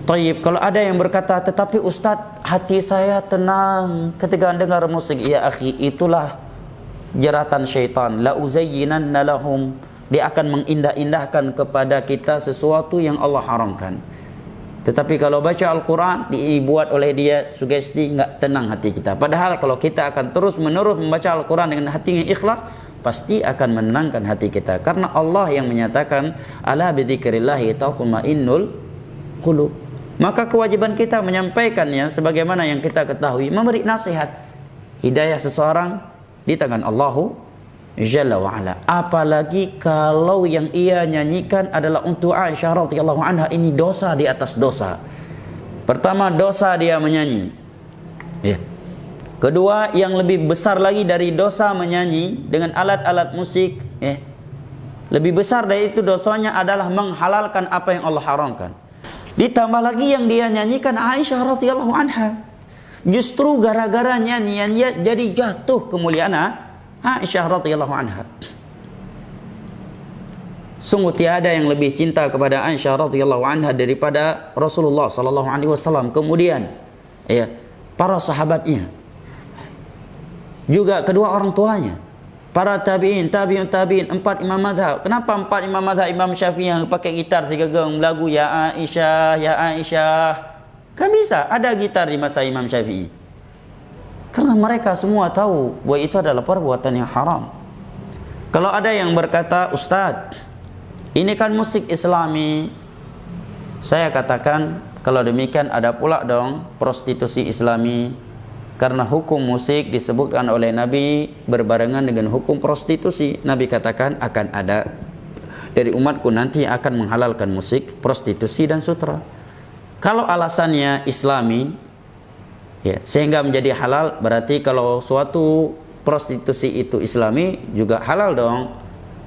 Taib, kalau ada yang berkata, tetapi Ustadz, hati saya tenang ketika dengar musik. Ya akhi, itulah jeratan syaitan. La uzayyinanna lahum. Dia akan mengindah-indahkan kepada kita sesuatu yang Allah haramkan. Tetapi kalau baca Al-Quran, dibuat oleh dia sugesti, nggak tenang hati kita. Padahal kalau kita akan terus-menerus membaca Al-Quran dengan hati yang ikhlas, pasti akan menenangkan hati kita. Karena Allah yang menyatakan, ala bidzikrillahi tatma'innul qulub. Maka kewajiban kita menyampaikannya sebagaimana yang kita ketahui, memberi nasihat. Hidayah seseorang di tangan Allahu Jalla wa'ala. Apalagi kalau yang ia nyanyikan adalah untuk Aisyah radhiyallahu anha, ini dosa di atas dosa. Pertama, dosa dia menyanyi. Ya. Kedua, yang lebih besar lagi dari dosa menyanyi dengan alat-alat musik, ya. Lebih besar dari itu dosanya adalah menghalalkan apa yang Allah haramkan. Ditambah lagi yang dia nyanyikan Aisyah radhiyallahu anha. Justru gara-gara nyanyiannya jadi jatuh kemuliaan Aisyah radhiyallahu anha. Sungguh tiada yang lebih cinta kepada Aisyah radhiyallahu anha daripada Rasulullah sallallahu alaihi wasallam. Kemudian, ya, para sahabatnya, juga kedua orang tuanya, para tabi'in, tabi'ut tabi'in, 4 imam mazhab. Kenapa 4 imam mazhab? Imam Syafi'i yang pakai gitar 3 geng lagu ya Aisyah, ya Aisyah. Kan bisa ada gitar di masa Imam Syafi'i. Karena mereka semua tahu bahwa itu adalah perbuatan yang haram. Kalau ada yang berkata, Ustadz, ini kan musik Islami, saya katakan, kalau demikian ada pula dong prostitusi Islami. Karena hukum musik disebutkan oleh Nabi berbarengan dengan hukum prostitusi. Nabi katakan akan ada dari umatku nanti akan menghalalkan musik, prostitusi dan sutra. Kalau alasannya Islami, ya, sehingga menjadi halal, berarti kalau suatu prostitusi itu Islami juga halal dong.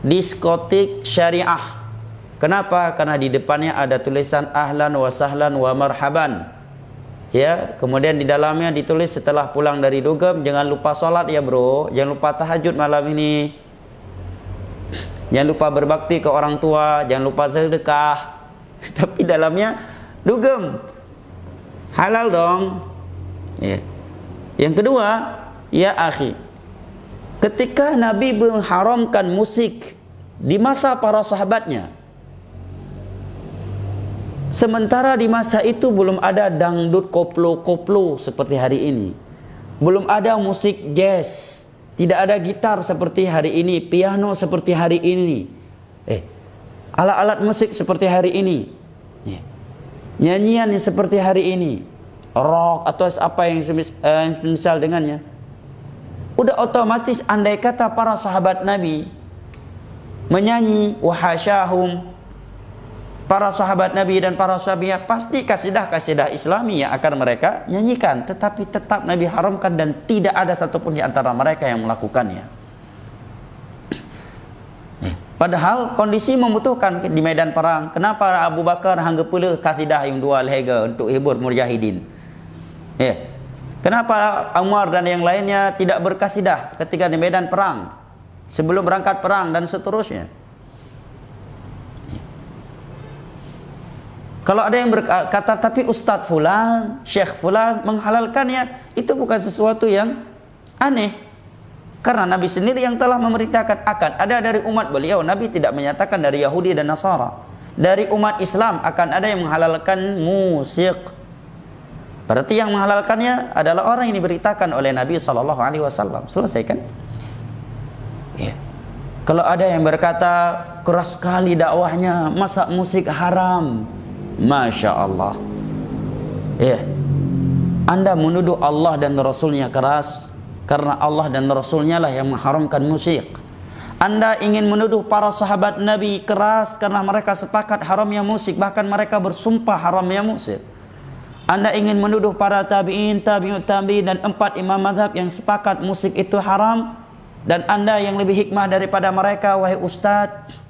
Diskotik syariah. Kenapa? Karena di depannya ada tulisan ahlan wa sahlan wa marhaban. Ya, kemudian di dalamnya ditulis setelah pulang dari dugem, jangan lupa sholat ya bro, jangan lupa tahajud malam ini, jangan lupa berbakti ke orang tua, jangan lupa sedekah. Tapi dalamnya dugem, halal dong. Ya. Yang kedua, ya akhi, ketika Nabi mengharamkan musik di masa para sahabatnya, sementara di masa itu belum ada dangdut koplo-koplo seperti hari ini, belum ada musik jazz, tidak ada gitar seperti hari ini, piano seperti hari ini, alat-alat musik seperti hari ini, nyanyian yang seperti hari ini, rock atau apa yang semisal dengannya. Udah otomatis andai kata para sahabat Nabi menyanyi wahasyahum, para sahabat Nabi dan para sahabiah pasti kasidah-kasidah Islami yang akan mereka nyanyikan. Tetapi tetap Nabi haramkan dan tidak ada satupun di antara mereka yang melakukannya. Padahal kondisi membutuhkan di medan perang. Kenapa Abu Bakar hangga pula kasidah yang dua lehega untuk hibur mujahidin? Kenapa Umar dan yang lainnya tidak berkasidah ketika di medan perang, sebelum berangkat perang dan seterusnya? Kalau ada yang berkata, tapi Ustadz Fulan, Syekh Fulan menghalalkannya, itu bukan sesuatu yang aneh. Karena Nabi sendiri yang telah memerintahkan akan ada dari umat beliau. Nabi tidak menyatakan dari Yahudi dan Nasara. Dari umat Islam akan ada yang menghalalkan musik. Berarti yang menghalalkannya adalah orang yang diberitakan oleh Nabi SAW. Selesai kan? Ya. Kalau ada yang berkata, keras sekali dakwahnya, masa musik haram? Masya Allah. Ya, Anda menuduh Allah dan Rasulnya keras, karena Allah dan Rasulnya lah yang mengharamkan musik. Anda ingin menuduh para sahabat Nabi keras karena mereka sepakat haramnya musik, bahkan mereka bersumpah haramnya musik. Anda ingin menuduh para tabi'in, tabi'ut tabi'in dan 4 imam mazhab yang sepakat musik itu haram, dan Anda yang lebih hikmah daripada mereka, wahai ustadz,